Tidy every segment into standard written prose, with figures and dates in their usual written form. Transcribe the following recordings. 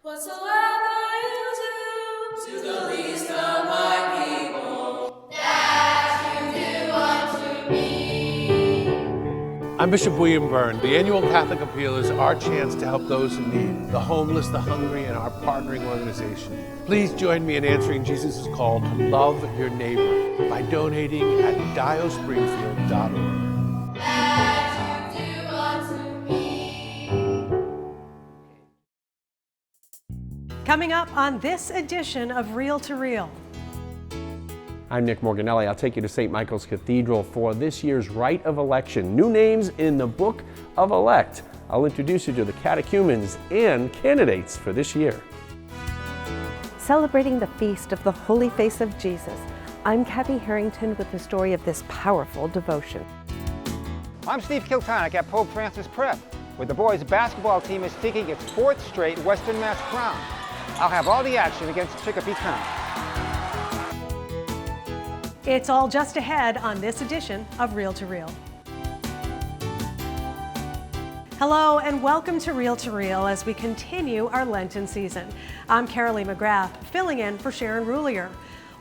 Whatsoever you do to the least of my people, that you do unto me. I'm Bishop William Byrne. The annual Catholic Appeal is our chance to help those in need, the homeless, the hungry, and our partnering organization. Please join me in answering Jesus' call to love your neighbor by donating at diospringfield.org. That you do unto me. Coming up on this edition of Reel to Reel. I'm Nick Morganelli. I'll take you to St. Michael's Cathedral for this year's Rite of Election. New names in the Book of Elect. I'll introduce you to the catechumens and candidates for this year. Celebrating the feast of the Holy Face of Jesus, I'm Kathy Harrington with the story of this powerful devotion. I'm Steve Kiltonic at Pope Francis Prep, where the boys' basketball team is seeking its fourth straight Western Mass crown. I'll have all the action against Chicopee Town. It's all just ahead on this edition of Reel to Reel. Hello and welcome to Reel as we continue our Lenten season. I'm Carolee McGrath, filling in for Sharon Roulier.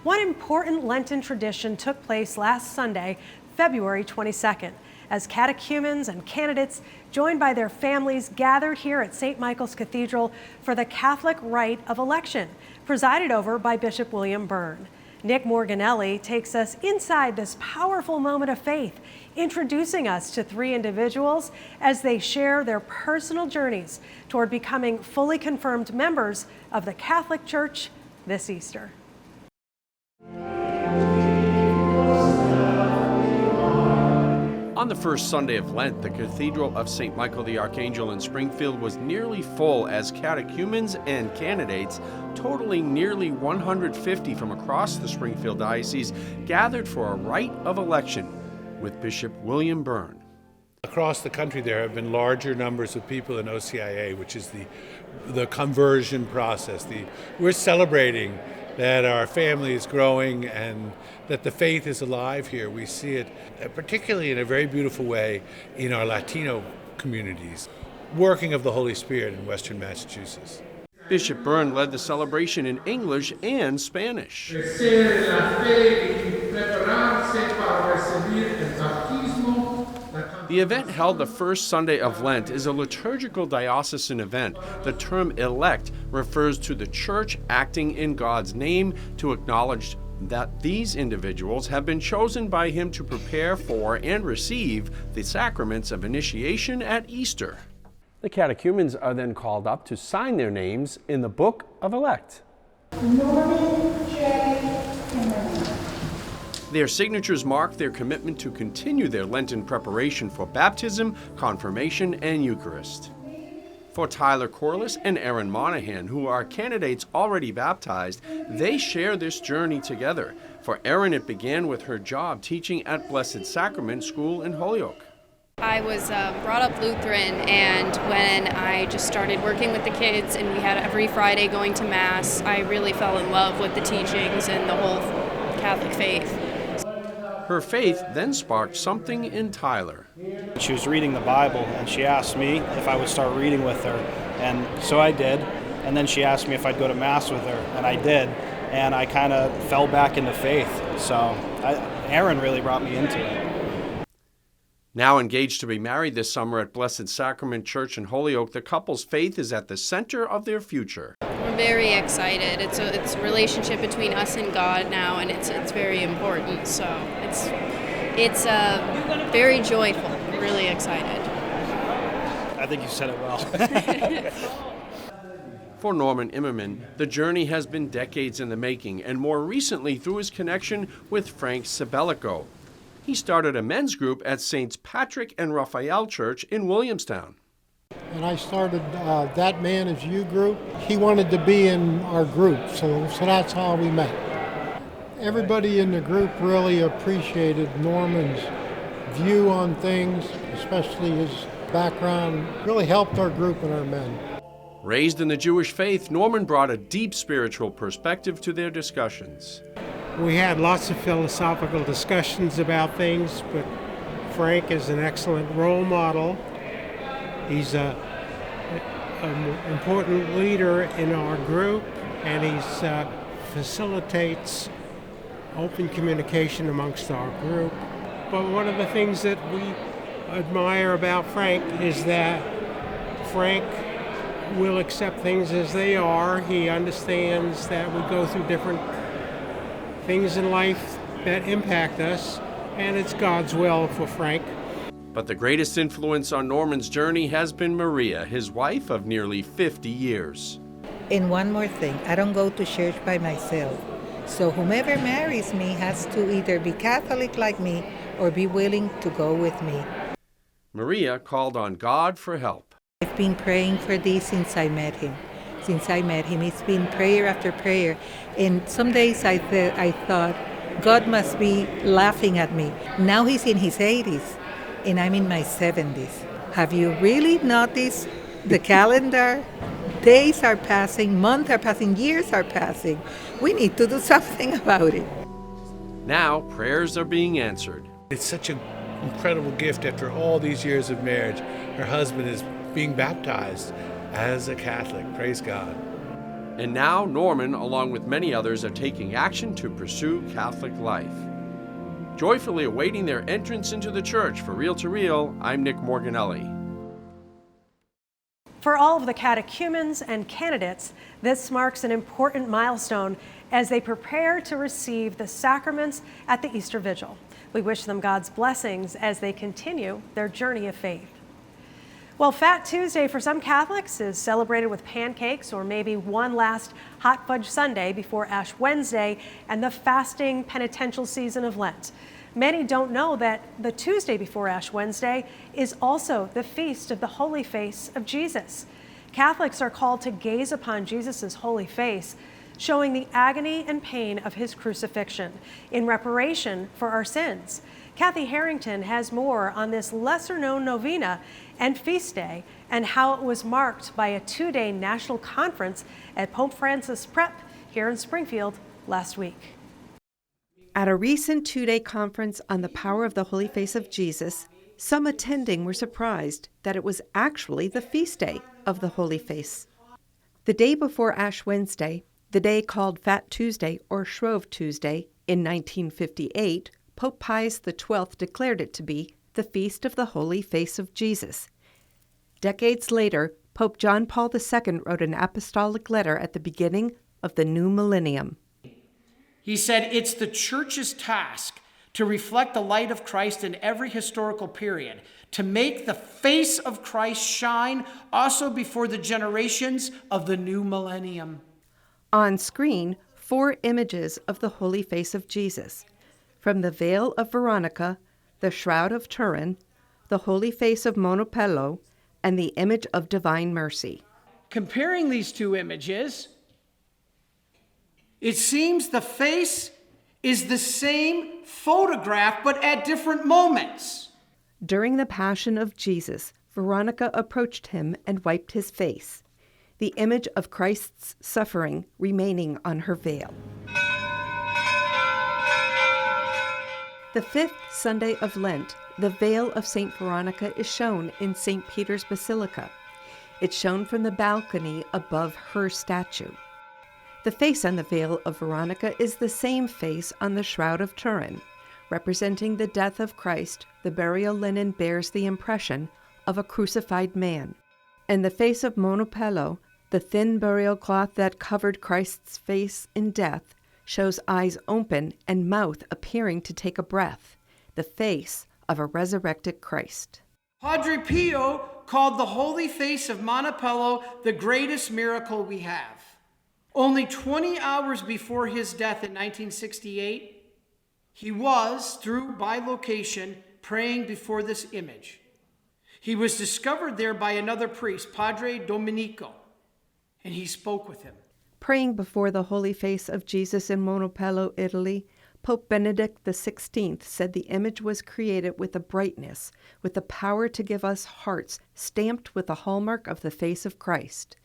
One important Lenten tradition took place last Sunday, February 22nd, as catechumens and candidates, joined by their families, gathered here at St. Michael's Cathedral for the Catholic Rite of Election, presided over by Bishop William Byrne. Nick Morganelli takes us inside this powerful moment of faith, introducing us to three individuals as they share their personal journeys toward becoming fully confirmed members of the Catholic Church this Easter. On the first Sunday of Lent, the Cathedral of St. Michael the Archangel in Springfield was nearly full as catechumens and candidates, totaling nearly 150 from across the Springfield Diocese, gathered for a rite of election with Bishop William Byrne. Across the country, there have been larger numbers of people in OCIA, which is the conversion process. We're celebrating that our family is growing and that the faith is alive here. We see it particularly in a very beautiful way in our Latino communities, working of the Holy Spirit in Western Massachusetts. Bishop Byrne led the celebration in English and Spanish. The event, held the first Sunday of Lent, is a liturgical diocesan event. The term elect refers to the Church acting in God's name to acknowledge that these individuals have been chosen by Him to prepare for and receive the sacraments of initiation at Easter. The catechumens are then called up to sign their names in the Book of Elect. Norman J. Kimmerly. Their signatures mark their commitment to continue their Lenten preparation for baptism, confirmation, and Eucharist. For Tyler Corliss and Erin Monahan, who are candidates already baptized, they share this journey together. For Erin, it began with her job teaching at Blessed Sacrament School in Holyoke. I was brought up Lutheran, and when I just started working with the kids and we had every Friday going to Mass, I really fell in love with the teachings and the whole Catholic faith. Her faith then sparked something in Tyler. She was reading the Bible, and she asked me if I would start reading with her, and so I did. And then she asked me if I'd go to Mass with her, and I did. And I kind of fell back into faith. So Erin really brought me into it. Now engaged to be married this summer at Blessed Sacrament Church in Holyoke, the couple's faith is at the center of their future. We're very excited. It's a relationship between us and God now, and it's very important. So it's very joyful. I'm really excited. I think you said it well. For Norman Immerman, the journey has been decades in the making, and more recently through his connection with Frank Sabellico. He started a men's group at Saints Patrick and Raphael Church in Williamstown. And I started That Man Is You group. He wanted to be in our group, so that's how we met. Everybody in the group really appreciated Norman's view on things, especially his background, really helped our group and our men. Raised in the Jewish faith, Norman brought a deep spiritual perspective to their discussions. We had lots of philosophical discussions about things, but Frank is an excellent role model. He's an important leader in our group, and he facilitates open communication amongst our group. But one of the things that we admire about Frank is that Frank will accept things as they are. He understands that we go through different things in life that impact us, and it's God's will for Frank. But the greatest influence on Norman's journey has been Maria, his wife of nearly 50 years. And one more thing, I don't go to church by myself. So whomever marries me has to either be Catholic like me or be willing to go with me. Maria called on God for help. I've been praying for this since I met him. It's been prayer after prayer. And some days I thought, God must be laughing at me. Now he's in his 80s, and I'm in my 70s. Have you really noticed the calendar? Days are passing, months are passing, years are passing. We need to do something about it. Now prayers are being answered. It's such an incredible gift after all these years of marriage. Her husband is being baptized as a Catholic. Praise God. And now Norman, along with many others, are taking action to pursue Catholic life. Joyfully awaiting their entrance into the church. For Real to Real, I'm Nick Morganelli. For all of the catechumens and candidates, this marks an important milestone as they prepare to receive the sacraments at the Easter Vigil. We wish them God's blessings as they continue their journey of faith. Well, Fat Tuesday for some Catholics is celebrated with pancakes or maybe one last hot fudge sundae before Ash Wednesday and the fasting penitential season of Lent. Many don't know that the Tuesday before Ash Wednesday is also the feast of the holy face of Jesus. Catholics are called to gaze upon Jesus' holy face, showing the agony and pain of his crucifixion in reparation for our sins. Kathy Harrington has more on this lesser-known novena and feast day and how it was marked by a 2-day national conference at Pope Francis Prep here in Springfield last week. At a recent 2-day conference on the power of the Holy Face of Jesus, some attending were surprised that it was actually the feast day of the Holy Face. The day before Ash Wednesday, the day called Fat Tuesday or Shrove Tuesday in 1958, Pope Pius XII declared it to be the Feast of the Holy Face of Jesus. Decades later, Pope John Paul II wrote an apostolic letter at the beginning of the new millennium. He said, "It's the church's task to reflect the light of Christ in every historical period, to make the face of Christ shine also before the generations of the new millennium." On screen, 4 images of the Holy Face of Jesus. From the Veil of Veronica, the Shroud of Turin, the Holy Face of Monopello, and the image of Divine Mercy. Comparing these two images, it seems the face is the same photograph, but at different moments. During the Passion of Jesus, Veronica approached him and wiped his face, the image of Christ's suffering remaining on her veil. The 5th Sunday of Lent, the veil of St. Veronica is shown in St. Peter's Basilica. It's shown from the balcony above her statue. The face on the veil of Veronica is the same face on the Shroud of Turin. Representing the death of Christ, the burial linen bears the impression of a crucified man. And the face of Monopello, the thin burial cloth that covered Christ's face in death, shows eyes open and mouth appearing to take a breath, the face of a resurrected Christ. Padre Pio called the holy face of Monopello the greatest miracle we have. Only 20 hours before his death in 1968, he was, through bilocation, praying before this image. He was discovered there by another priest, Padre Domenico, and he spoke with him. Praying before the Holy Face of Jesus in Monopello, Italy, Pope Benedict XVI said the image was created with a brightness, with the power to give us hearts stamped with the hallmark of the face of Christ.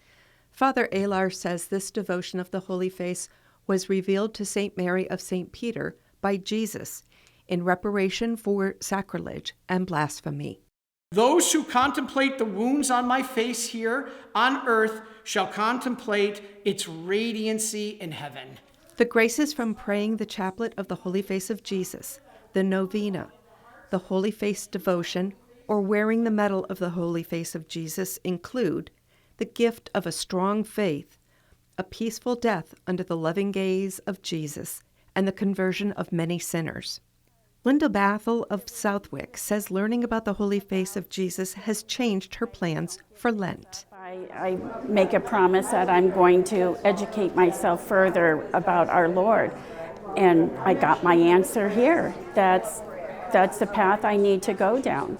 Father Alar says this devotion of the Holy Face was revealed to St. Mary of St. Peter by Jesus in reparation for sacrilege and blasphemy. Those who contemplate the wounds on my face here on earth shall contemplate its radiancy in heaven. The graces from praying the chaplet of the Holy Face of Jesus, the novena, the Holy Face devotion, or wearing the medal of the Holy Face of Jesus include the gift of a strong faith, a peaceful death under the loving gaze of Jesus, and the conversion of many sinners. Linda Bathel of Southwick says learning about the Holy Face of Jesus has changed her plans for Lent. I make a promise that I'm going to educate myself further about our Lord. And I got my answer here. That's the path I need to go down.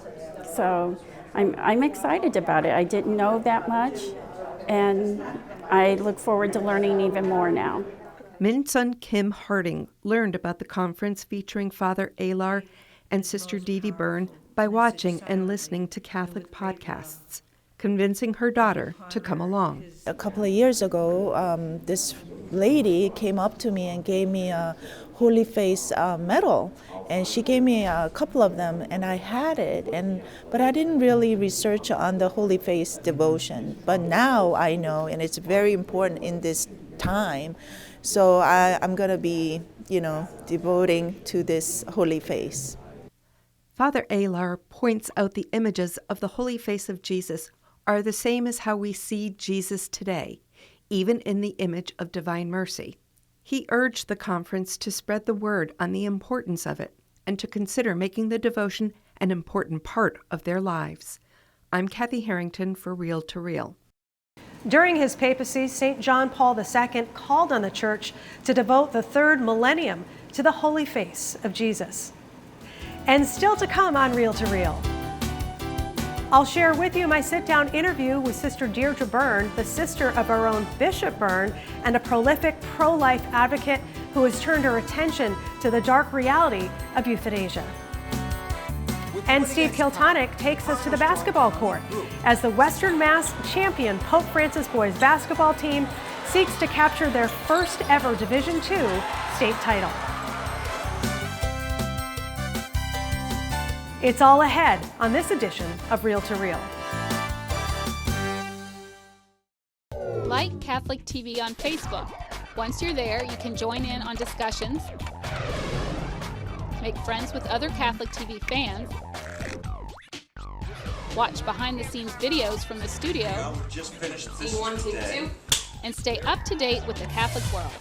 So I'm excited about it. I didn't know that much, and I look forward to learning even more now. Min-sun Kim Harding learned about the conference featuring Father Alar and Sister Dee Dee Byrne by watching and listening to Catholic podcasts, convincing her daughter to come along. A couple of years ago, this lady came up to me and gave me a Holy Face medal, and she gave me a couple of them, and I had it, but I didn't really research on the Holy Face devotion. But now I know, and it's very important in this time. So I'm going to be, devoting to this Holy Face. Father Alar points out the images of the Holy Face of Jesus are the same as how we see Jesus today, even in the image of divine mercy. He urged the conference to spread the word on the importance of it and to consider making the devotion an important part of their lives. I'm Kathy Harrington for Real to Real. During his papacy, St. John Paul II called on the Church to devote the third millennium to the Holy Face of Jesus. And still to come on Real to Real, I'll share with you my sit-down interview with Sister Deirdre Byrne, the sister of our own Bishop Byrne, and a prolific pro-life advocate who has turned her attention to the dark reality of euthanasia. And Steve Kiltonic takes us to the basketball court as the Western Mass champion Pope Francis boys basketball team seeks to capture their first ever Division II state title. It's all ahead on this edition of Real to Real. Like Catholic TV on Facebook. Once you're there, you can join in on discussions, make friends with other Catholic TV fans, watch behind-the-scenes videos from the studio, just finished this today. And stay up to date with the Catholic world.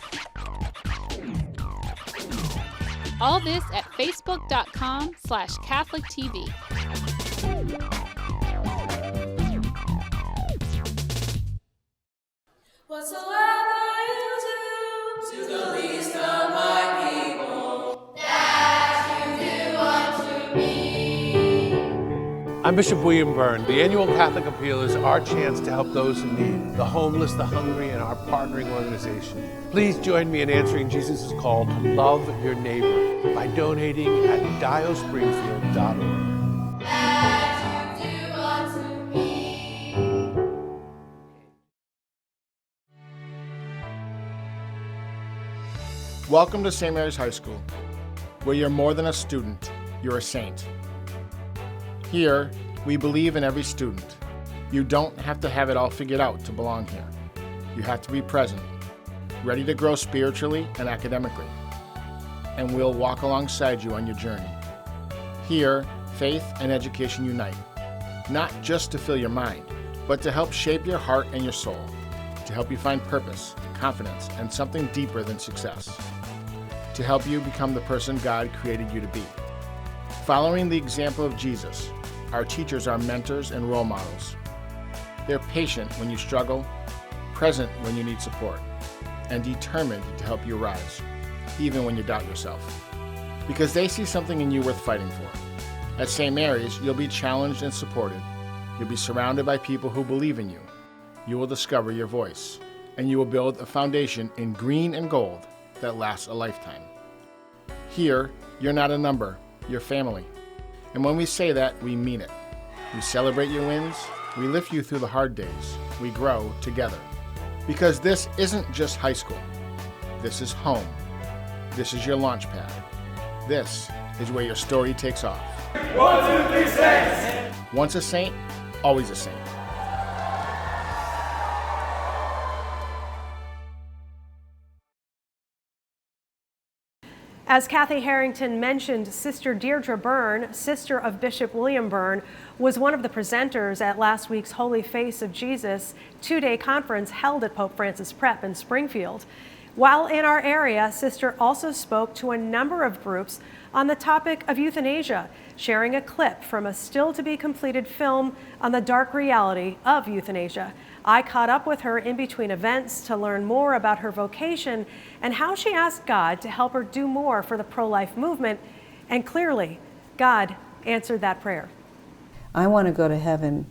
All this at facebook.com/CatholicTV. Whatsoever you do to the least of my people, that you do unto me. I'm Bishop William Byrne. The annual Catholic Appeal is our chance to help those in need, the homeless, the hungry, and our partnering organization. Please join me in answering Jesus' call to love your neighbor by donating at diospringfield.org. That you do unto me. Welcome to St. Mary's High School, where you're more than a student, you're a saint. Here, we believe in every student. You don't have to have it all figured out to belong here. You have to be present, ready to grow spiritually and academically. And we'll walk alongside you on your journey. Here, faith and education unite, not just to fill your mind, but to help shape your heart and your soul, to help you find purpose, confidence, and something deeper than success, to help you become the person God created you to be. Following the example of Jesus, our teachers are mentors and role models. They're patient when you struggle, present when you need support, and determined to help you rise, even when you doubt yourself. Because they see something in you worth fighting for. At St. Mary's, you'll be challenged and supported. You'll be surrounded by people who believe in you. You will discover your voice, and you will build a foundation in green and gold that lasts a lifetime. Here, you're not a number, you're family. And when we say that, we mean it. We celebrate your wins, we lift you through the hard days, we grow together. Because this isn't just high school. This is home. This is your launch pad. This is where your story takes off. 1, 2, 3, 6! Once a saint, always a saint. As Kathy Harrington mentioned, Sister Deirdre Byrne, sister of Bishop William Byrne, was one of the presenters at last week's Holy Face of Jesus two-day conference held at Pope Francis Prep in Springfield. While in our area, Sister also spoke to a number of groups on the topic of euthanasia, sharing a clip from a still-to-be-completed film on the dark reality of euthanasia. I caught up with her in between events to learn more about her vocation and how she asked God to help her do more for the pro-life movement, and clearly, God answered that prayer. I want to go to heaven,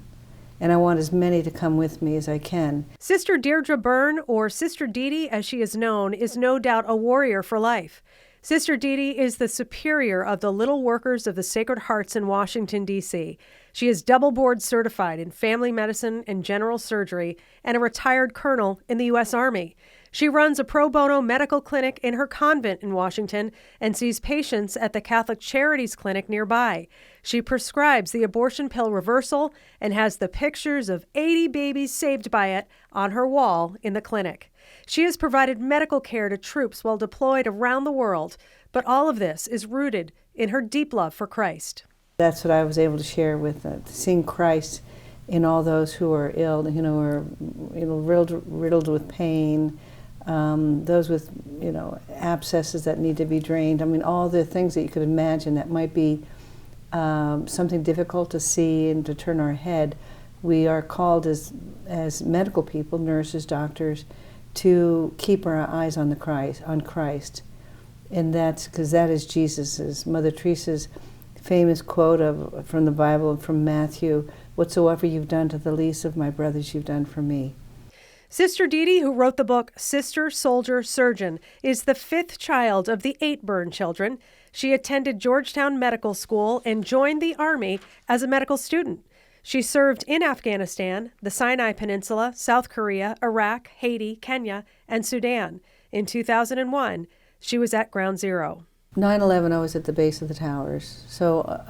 and I want as many to come with me as I can. Sister Deirdre Byrne, or Sister Dee Dee as she is known, is no doubt a warrior for life. Sister Dee Dee is the superior of the Little Workers of the Sacred Hearts in Washington, D.C. She is double board certified in family medicine and general surgery and a retired colonel in the U.S. Army. She runs a pro bono medical clinic in her convent in Washington and sees patients at the Catholic Charities Clinic nearby. She prescribes the abortion pill reversal and has the pictures of 80 babies saved by it on her wall in the clinic. She has provided medical care to troops while deployed around the world, but all of this is rooted in her deep love for Christ. That's what I was able to share with seeing Christ in all those who are ill, or riddled with pain, those with abscesses that need to be drained. I mean, all the things that you could imagine that might be something difficult to see and to turn our head. We are called as medical people, nurses, doctors, to keep our eyes on Christ, and that's because that is Jesus's. Mother Teresa's famous quote from the Bible, from Matthew, "Whatsoever you've done to the least of my brothers, you've done for me." Sister Dee Dee, who wrote the book Sister, Soldier, Surgeon, is the fifth child of the 8 Byrne children. She attended Georgetown Medical School and joined the Army as a medical student. She served in Afghanistan, the Sinai Peninsula, South Korea, Iraq, Haiti, Kenya, and Sudan. In 2001, she was at Ground Zero. 9/11, I was at the base of the towers. So,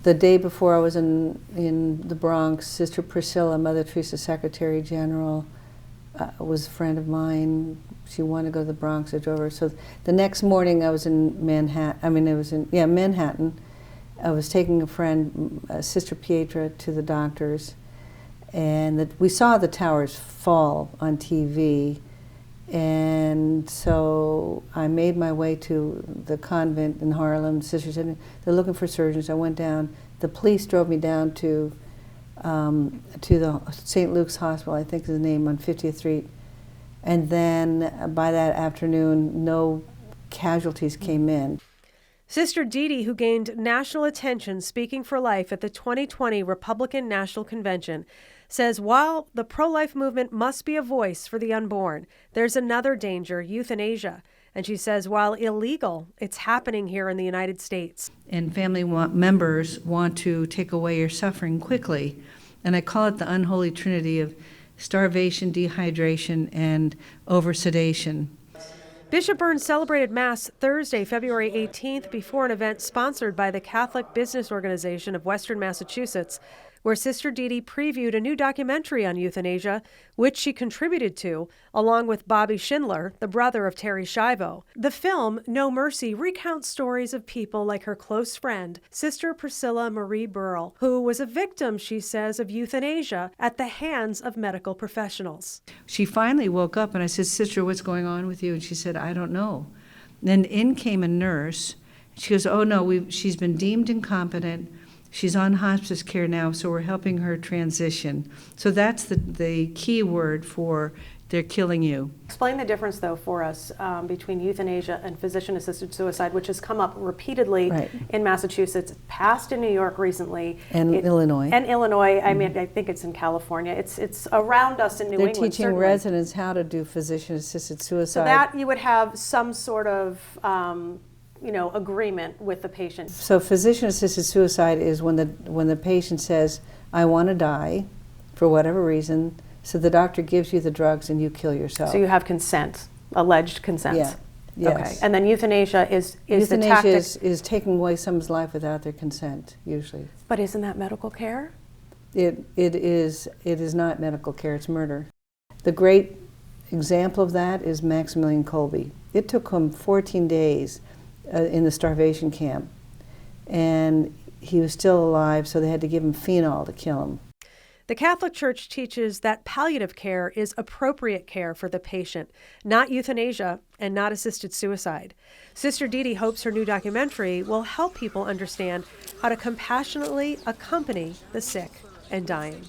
the day before I was in the Bronx, Sister Priscilla, Mother Teresa Secretary General, was a friend of mine. She wanted to go to the Bronx. I drove her. So the next morning, I was in Manhattan. Manhattan. I was taking a friend, Sister Pietra, to the doctors, and we saw the towers fall on TV. And so I made my way to the convent in Harlem. Sisters said, they're looking for surgeons. I went down. The police drove me down to the St. Luke's Hospital, I think is the name, on 50th Street. And then by that afternoon, no casualties came in. Sister Dee Dee, who gained national attention speaking for life at the 2020 Republican National Convention, says while the pro-life movement must be a voice for the unborn, there's another danger, euthanasia. And she says while illegal, it's happening here in the United States. And family members want to take away your suffering quickly. And I call it the unholy trinity of starvation, dehydration, and oversedation. Bishop Byrne celebrated Mass Thursday, February 18th, before an event sponsored by the Catholic Business Organization of Western Massachusetts, where Sister Dee Dee previewed a new documentary on euthanasia, which she contributed to, along with Bobby Schindler, the brother of Terry Schiavo. The film, No Mercy, recounts stories of people like her close friend, Sister Priscilla Marie Burrell, who was a victim, she says, of euthanasia at the hands of medical professionals. She finally woke up and I said, "Sister, what's going on with you?" And she said, "I don't know." Then in came a nurse. She goes, "Oh no, she's been deemed incompetent. She's on hospice care now, so we're helping her transition." So that's the key word for they're killing you. Explain the difference, though, for us between euthanasia and physician-assisted suicide, which has come up repeatedly in Massachusetts, passed in New York recently. And Illinois. And Illinois. I mean, I think it's in California. It's around us in New England. They're teaching certainly. residents how to do physician-assisted suicide. So that you would have some sort of agreement with the patient. So physician-assisted suicide is when the patient says, "I want to die," for whatever reason. So the doctor gives you the drugs and you kill yourself. So you have consent, alleged consent. Yeah. Yes. Okay. And then euthanasia is Euthanasia the tactic. is taking away someone's life without their consent, usually. But isn't that medical care? It is not medical care, it's murder. The great example of that is Maximilian Kolbe. It took him 14 days in the starvation camp, and he was still alive, so they had to give him phenol to kill him. The Catholic Church teaches that palliative care is appropriate care for the patient, not euthanasia and not assisted suicide. Sister Dee Dee hopes her new documentary will help people understand how to compassionately accompany the sick and dying.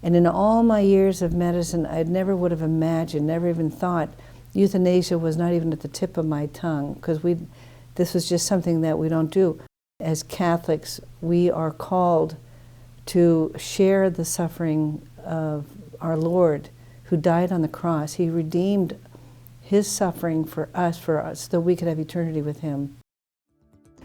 And in all my years of medicine, I never would have imagined, never even thought euthanasia was not even at the tip of my tongue, because this was just something that we don't do. As Catholics, we are called to share the suffering of our Lord who died on the cross. He redeemed his suffering for us so that we could have eternity with him.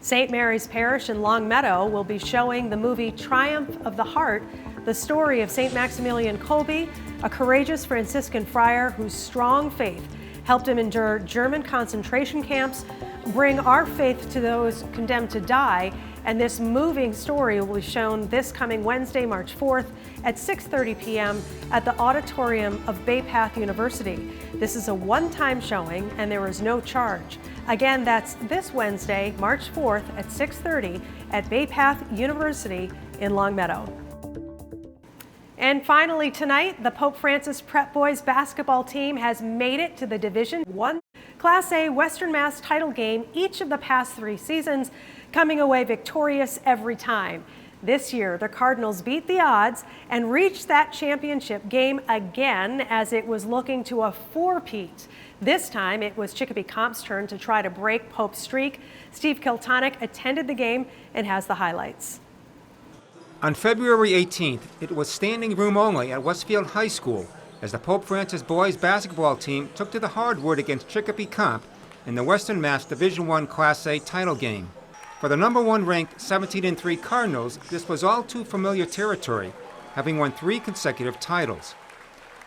St. Mary's Parish in Longmeadow will be showing the movie Triumph of the Heart, the story of St. Maximilian Kolbe, a courageous Franciscan friar whose strong faith helped him endure German concentration camps, bring our faith to those condemned to die, and this moving story will be shown this coming Wednesday, March 4th at 6:30 p.m. at the auditorium of Bay Path University. This is a one-time showing and there is no charge. Again, that's this Wednesday, March 4th at 6:30 at Bay Path University in Longmeadow. And finally tonight, the Pope Francis Prep Boys basketball team has made it to the Division I Class A Western Mass title game each of the past 3 seasons, coming away victorious every time. This year, the Cardinals beat the odds and reached that championship game again as it was looking to a 4-peat. This time, it was Chicopee Comp's turn to try to break Pope's streak. Steve Kiltonic attended the game and has the highlights. On February 18th, it was standing room only at Westfield High School as the Pope Francis boys basketball team took to the hardwood against Chicopee Comp in the Western Mass Division I Class A title game. For the number 1 ranked 17-3 Cardinals, this was all too familiar territory, having won 3 consecutive titles.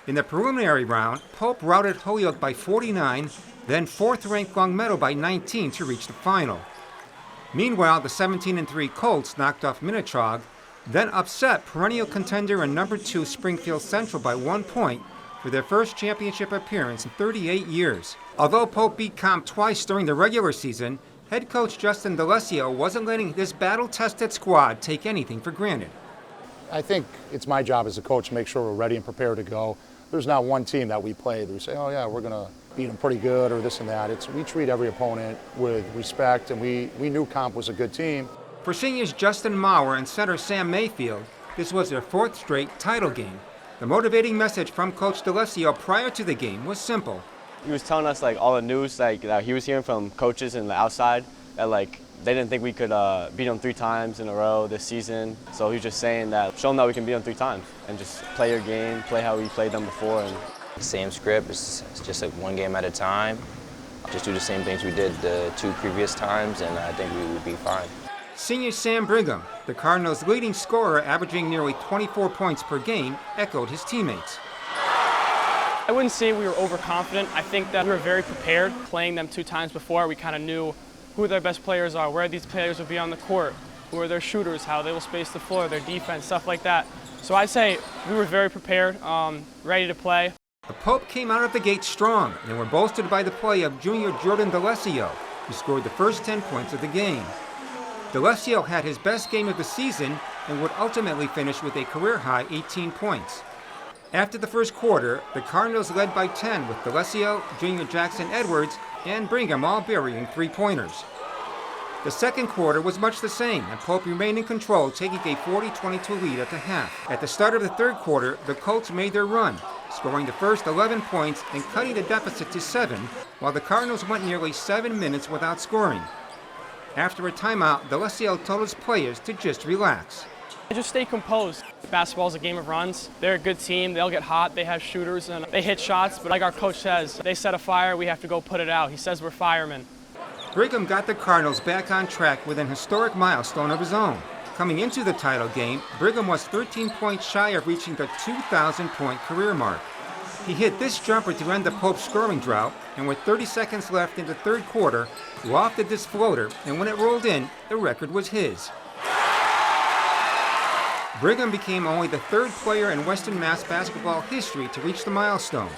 In the preliminary round, Pope routed Holyoke by 49, then 4th-ranked Longmeadow by 19 to reach the final. Meanwhile, the 17-3 Colts knocked off Minitrog, then upset perennial contender and number 2 Springfield Central by 1 point for their first championship appearance in 38 years. Although Pope beat Comp twice during the regular season, head coach Justin D'Alessio wasn't letting this battle-tested squad take anything for granted. I think it's my job as a coach to make sure we're ready and prepared to go. There's not one team that we play that we say, oh yeah, we're going to beat them pretty good or this and that. We treat every opponent with respect, and we knew Comp was a good team. For seniors Justin Maurer and center Sam Mayfield, this was their 4th straight title game. The motivating message from Coach D'Alessio prior to the game was simple. He was telling us all the news that he was hearing from coaches in the outside that they didn't think we could beat them 3 times in a row this season. So he was just saying that show them that we can beat them 3 times and just play your game, play how we played them before. And same script, it's just one game at a time. Just do the same things we did the 2 previous times, and I think we would be fine. Senior Sam Brigham, the Cardinals' leading scorer, averaging nearly 24 points per game, echoed his teammates. I wouldn't say we were overconfident. I think that we were very prepared. Playing them 2 times before, we kind of knew who their best players are, where these players will be on the court, who are their shooters, how they will space the floor, their defense, stuff like that. So I'd say we were very prepared, ready to play. The Pope came out of the gate strong and were bolstered by the play of junior Jordan D'Alessio, who scored the first 10 points of the game. D'Alessio had his best game of the season and would ultimately finish with a career-high 18 points. After the first quarter, the Cardinals led by 10 with D'Alessio, junior Jackson Edwards, and Brigham all burying 3-pointers. The second quarter was much the same, and Pope remained in control, taking a 40-22 lead at the half. At the start of the third quarter, the Colts made their run, scoring the first 11 points and cutting the deficit to 7, while the Cardinals went nearly 7 minutes without scoring. After a timeout, D'Alessio told his players to just relax. Just stay composed. Basketball is a game of runs. They're a good team. They'll get hot. They have shooters and they hit shots. But like our coach says, they set a fire, we have to go put it out. He says we're firemen. Brigham got the Cardinals back on track with an historic milestone of his own. Coming into the title game, Brigham was 13 points shy of reaching the 2,000-point career mark. He hit this jumper to end the Pope scoring drought, and with 30 seconds left in the third quarter, lofted this floater, and when it rolled in, the record was his. Brigham became only the third player in Western Mass basketball history to reach the milestone.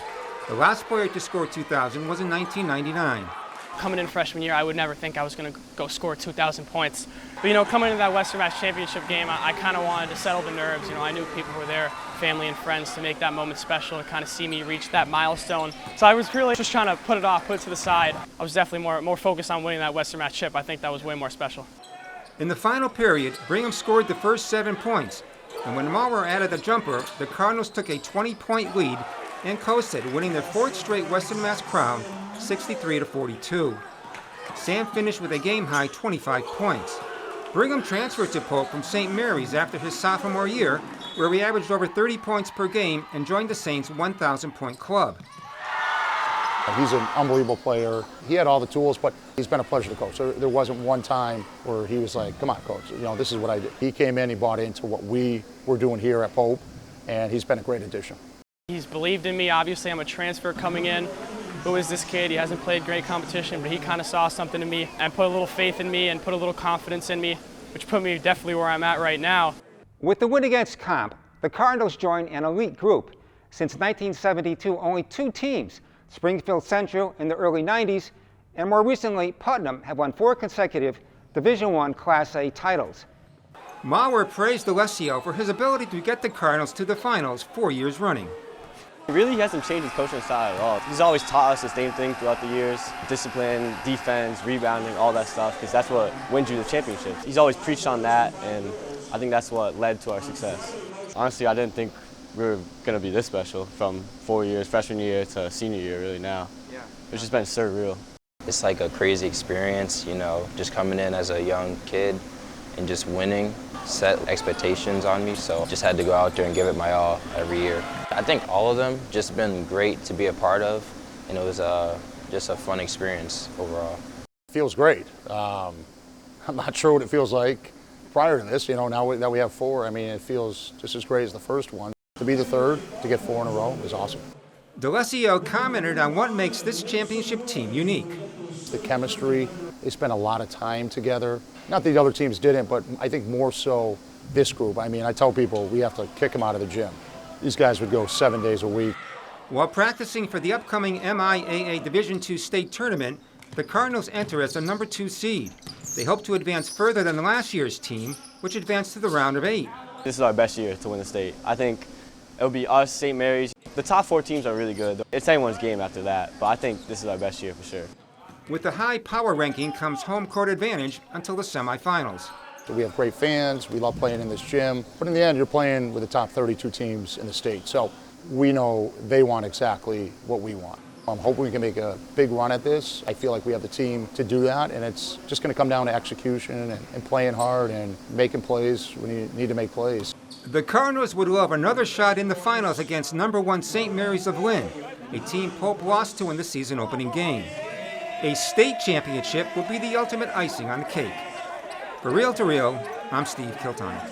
The last player to score 2,000 was in 1999. Coming in freshman year, I would never think I was going to go score 2,000 points. But, you know, coming into that Western Mass Championship game, I kind of wanted to settle the nerves. You know, I knew people were there, family and friends, to make that moment special and kind of see me reach that milestone. So I was really just trying to put it to the side. I was definitely more focused on winning that Western Mass chip. I think that was way more special. In the final period, Brigham scored the first 7 points. And when Maurer added a jumper, the Cardinals took a 20-point lead and coasted, winning their 4th straight Western Mass crown, 63-42. Sam finished with a game-high 25 points. Brigham transferred to Pope from St. Mary's after his sophomore year, where he averaged over 30 points per game and joined the Saints' 1,000-point club. He's an unbelievable player. He had all the tools, but he's been a pleasure to coach. There wasn't one time where he was like, come on, coach, you know, this is what I did. He came in, he bought into what we were doing here at Pope, and he's been a great addition. He's believed in me. Obviously, I'm a transfer coming in. Who is this kid? He hasn't played great competition, but he kind of saw something in me and put a little faith in me and put a little confidence in me, which put me definitely where I'm at right now. With the win against Comp, the Cardinals joined an elite group. Since 1972, only 2 teams, Springfield Central in the early 90s, and more recently, Putnam, have won 4 consecutive Division I Class A titles. Maurer praised D'Alessio for his ability to get the Cardinals to the finals 4 years running. Really, he hasn't changed his coaching style at all. He's always taught us the same thing throughout the years: discipline, defense, rebounding, all that stuff, because that's what wins you the championships. He's always preached on that, and I think that's what led to our success. Honestly, I didn't think we were going to be this special from 4 years, freshman year to senior year, really now. Yeah. It's just been surreal. It's like a crazy experience, you know, just coming in as a young kid and just winning, set expectations on me, so just had to go out there and give it my all every year. I think all of them just been great to be a part of, and it was just a fun experience overall. It feels great. I'm not sure what it feels like prior to this, you know, now that we have 4, I mean, it feels just as great as the first one. To be the 3rd, to get 4 in a row is awesome. D'Alessio commented on what makes this championship team unique. The chemistry, they spent a lot of time together. Not that the other teams didn't, but I think more so this group. I mean, I tell people we have to kick them out of the gym. These guys would go 7 days a week. While practicing for the upcoming MIAA Division II state tournament, the Cardinals enter as the number 2 seed. They hope to advance further than last year's team, which advanced to the round of 8. This is our best year to win the state. I think it'll be us, St. Mary's. The top 4 teams are really good. It's anyone's game after that, but I think this is our best year for sure. With the high power ranking comes home court advantage until the semifinals. We have great fans, we love playing in this gym, but in the end you're playing with the top 32 teams in the state, so we know they want exactly what we want. I'm hoping we can make a big run at this. I feel like we have the team to do that, and it's just going to come down to execution and playing hard and making plays when you need to make plays. The Cardinals would love another shot in the finals against number 1 St. Mary's of Lynn, a team Pope lost to in the season opening game. A state championship will be the ultimate icing on the cake. For Real to Real, I'm Steve Kiltani.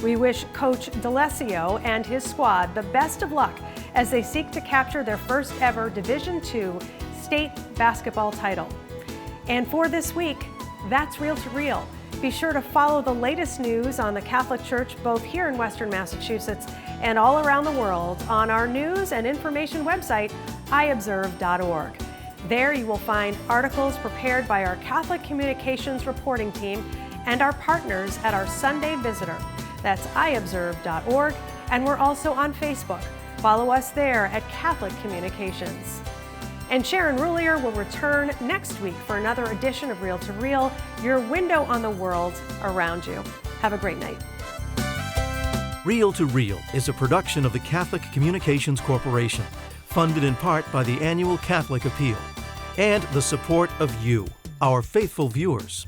We wish Coach D'Alessio and his squad the best of luck as they seek to capture their first ever Division II state basketball title. And for this week, that's Real to Real. Be sure to follow the latest news on the Catholic Church both here in Western Massachusetts and all around the world on our news and information website, iobserve.org. There you will find articles prepared by our Catholic Communications reporting team and our partners at our Sunday Visitor. That's iobserve.org, and we're also on Facebook. Follow us there at Catholic Communications. And Sharon Rulier will return next week for another edition of Real to Real, your window on the world around you. Have a great night. Real to Real is a production of the Catholic Communications Corporation, funded in part by the annual Catholic Appeal, and the support of you, our faithful viewers.